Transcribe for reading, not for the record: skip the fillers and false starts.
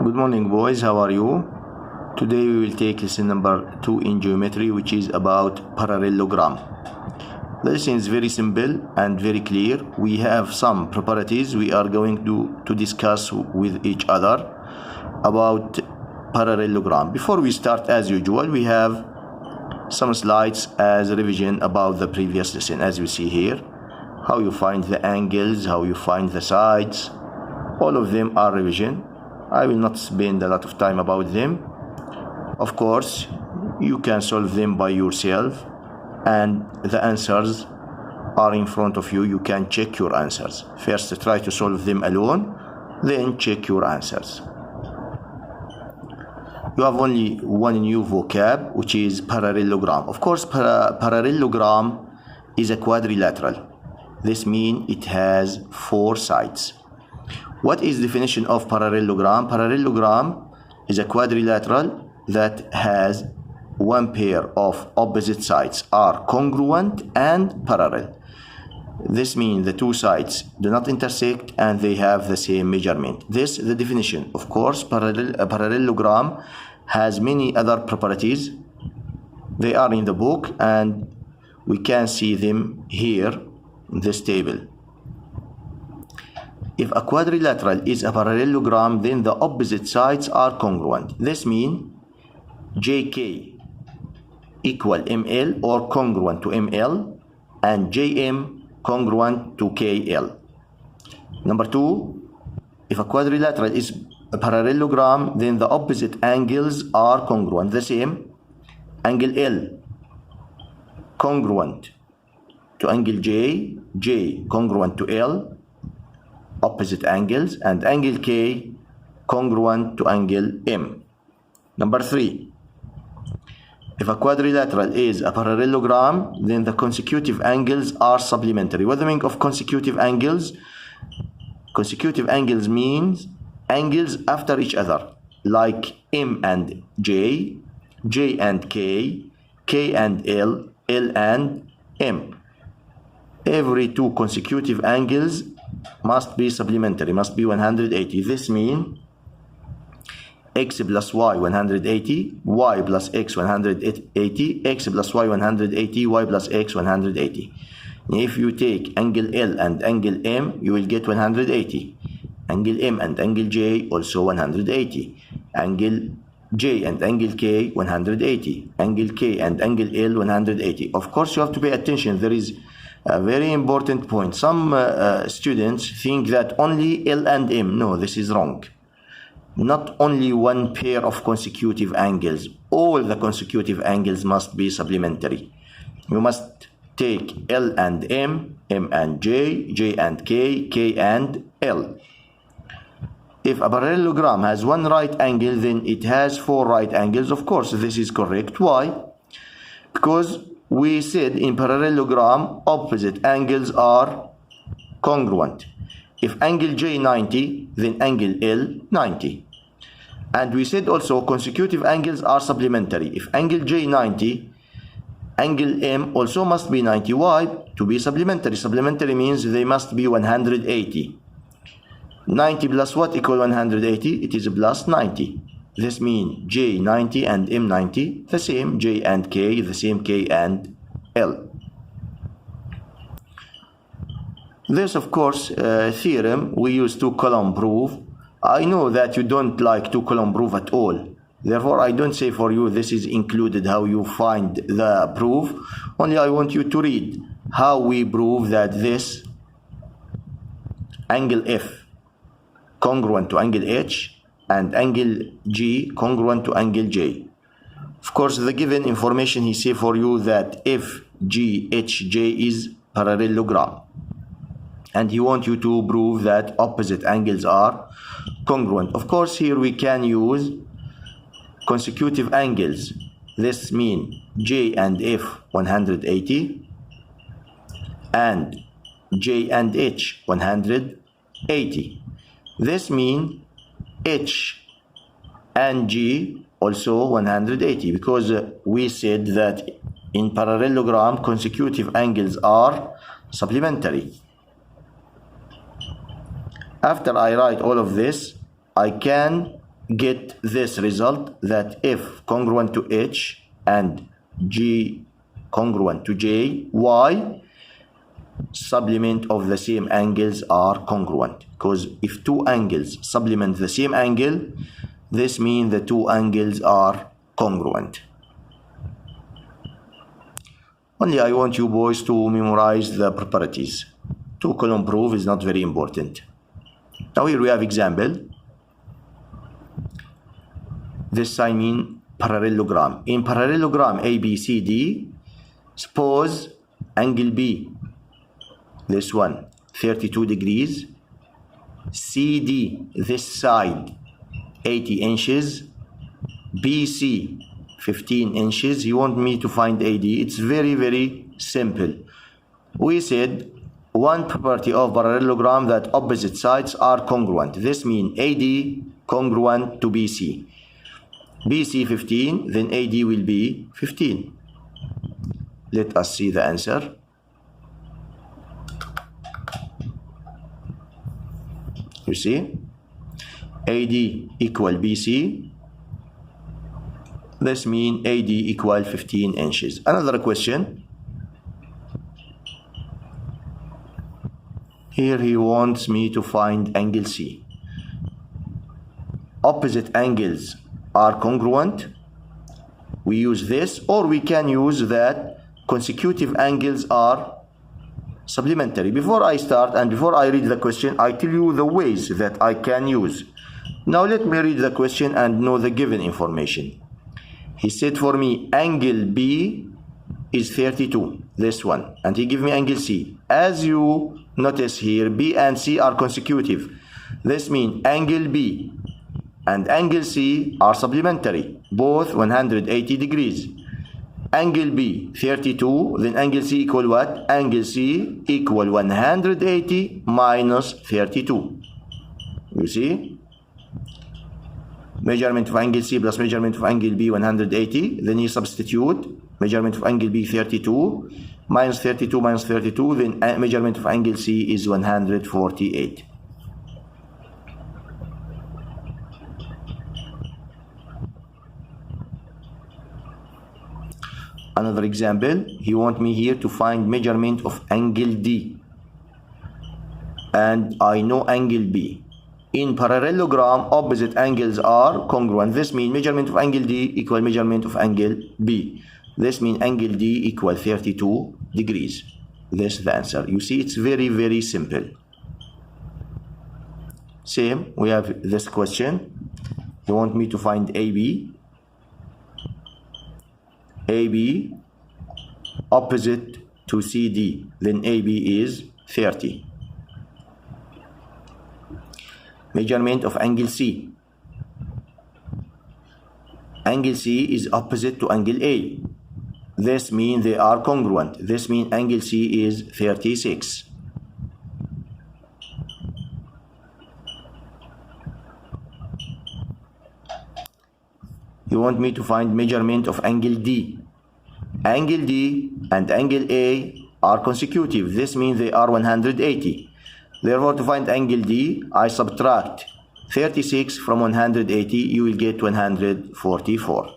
Good morning, boys. How are you? Today we will take lesson number 2 in geometry, which is about parallelogram. The lesson is very simple and very clear. We have some properties we are going to discuss with each other about parallelogram. Before we start, as usual, we have some slides as a revision about the previous lesson. As you see here, how you find the angles, how you find the sides, all of them are revision. I will not spend a lot of time about them. Of course, you can solve them by yourself, and the answers are in front of you. You can check your answers. First, try to solve them alone, then check your answers. You have only one new vocab, which is parallelogram. Of course, parallelogram is a quadrilateral. This means it has 4 sides. What is the definition of parallelogram? Parallelogram is a quadrilateral that has one pair of opposite sides are congruent and parallel. This means the two sides do not intersect and they have the same measurement. This is the definition. Of course, parallelogram has many other properties. They are in the book and we can see them here in this table. If a quadrilateral is a parallelogram, then the opposite sides are congruent. This means JK equal ML or congruent to ML, and JM congruent to KL. Number 2, if a quadrilateral is a parallelogram, then the opposite angles are congruent. The same, angle L congruent to angle J, J congruent to L, opposite angles, and angle K congruent to angle M. Number 3, if a quadrilateral is a parallelogram, then the consecutive angles are supplementary. What the meaning of consecutive angles? Consecutive angles means angles after each other, like M and J, J and K, K and L, L and M. Every 2 consecutive angles must be supplementary, must be 180. This means x plus y 180, y plus x 180, x plus y 180, y plus x 180. If you take angle L and angle M, you will get 180. Angle M and angle J also 180. Angle J and angle K 180. Angle K and angle L 180. Of course, you have to pay attention. There is a very important point. Some students think that only L and M. No, this is wrong. Not only one pair of consecutive angles. All the consecutive angles must be supplementary. You must take L and M, M and J, J and K, K and L. If a parallelogram has one right angle, then it has 4 right angles. Of course, this is correct. Why? Because we said in parallelogram, opposite angles are congruent. If angle J 90, then angle L 90. And we said also consecutive angles are supplementary. If angle J 90, angle M also must be 90. Why? To be supplementary. Supplementary means they must be 180. 90 plus what equal 180? It is plus 90. This means J 90 and M 90, the same, J and K, the same, K and L. This, of course, theorem, we use 2-column proof. I know that you don't like 2-column proof at all. Therefore, I don't say for you this is included how you find the proof. Only I want you to read how we prove that this angle F congruent to angle H and angle G congruent to angle J. Of course, the given information he say for you that F, G, H, J is parallelogram. And he want you to prove that opposite angles are congruent. Of course, here we can use consecutive angles. This means J and F 180 and J and H 180. This means H and G also 180, because we said that in parallelogram consecutive angles are supplementary. After I write all of this, I can get this result that F congruent to H and G congruent to J, Y supplement of the same angles are congruent. Because if two angles supplement the same angle, this means the two angles are congruent. Only I want you boys to memorize the properties. Two-column proof is not very important. Now here we have example. This I mean parallelogram. In parallelogram ABCD, suppose angle B, this one, 32 degrees, CD, this side, 80 inches, BC, 15 inches. You want me to find AD. It's very, very simple. We said one property of parallelogram that opposite sides are congruent. This means AD congruent to BC. BC 15, then AD will be 15. Let us see the answer. You see? AD equal BC. This means AD equal 15 inches. Another question. Here he wants me to find angle C. Opposite angles are congruent. We use this, or we can use that consecutive angles are supplementary. Before I start and before I read the question, I tell you the ways that I can use. Now let me read the question and know the given information. He said for me angle B is 32, this one, and he gave me angle C. As you notice here, B and C are consecutive. This means angle B and angle C are supplementary, both 180 degrees. Angle B 32, then angle C equal what? Angle C equal 180 minus 32. You see? Measurement of angle C plus measurement of angle B 180. Then you substitute measurement of angle B 32 minus 32 minus 32. Then measurement of angle C is 148. Another example, he wants me here to find measurement of angle D. And I know angle B. In parallelogram, opposite angles are congruent. This means measurement of angle D equal measurement of angle B. This means angle D equal 32 degrees. This is the answer. You see, it's very, very simple. Same, we have this question. You want me to find AB. AB opposite to CD, then AB is 30. Measurement of angle C. Angle C is opposite to angle A. This means they are congruent. This means angle C is 36. You want me to find measurement of angle D. Angle D and angle A are consecutive. This means they are 180. Therefore, to find angle D, I subtract 36 from 180, you will get 144.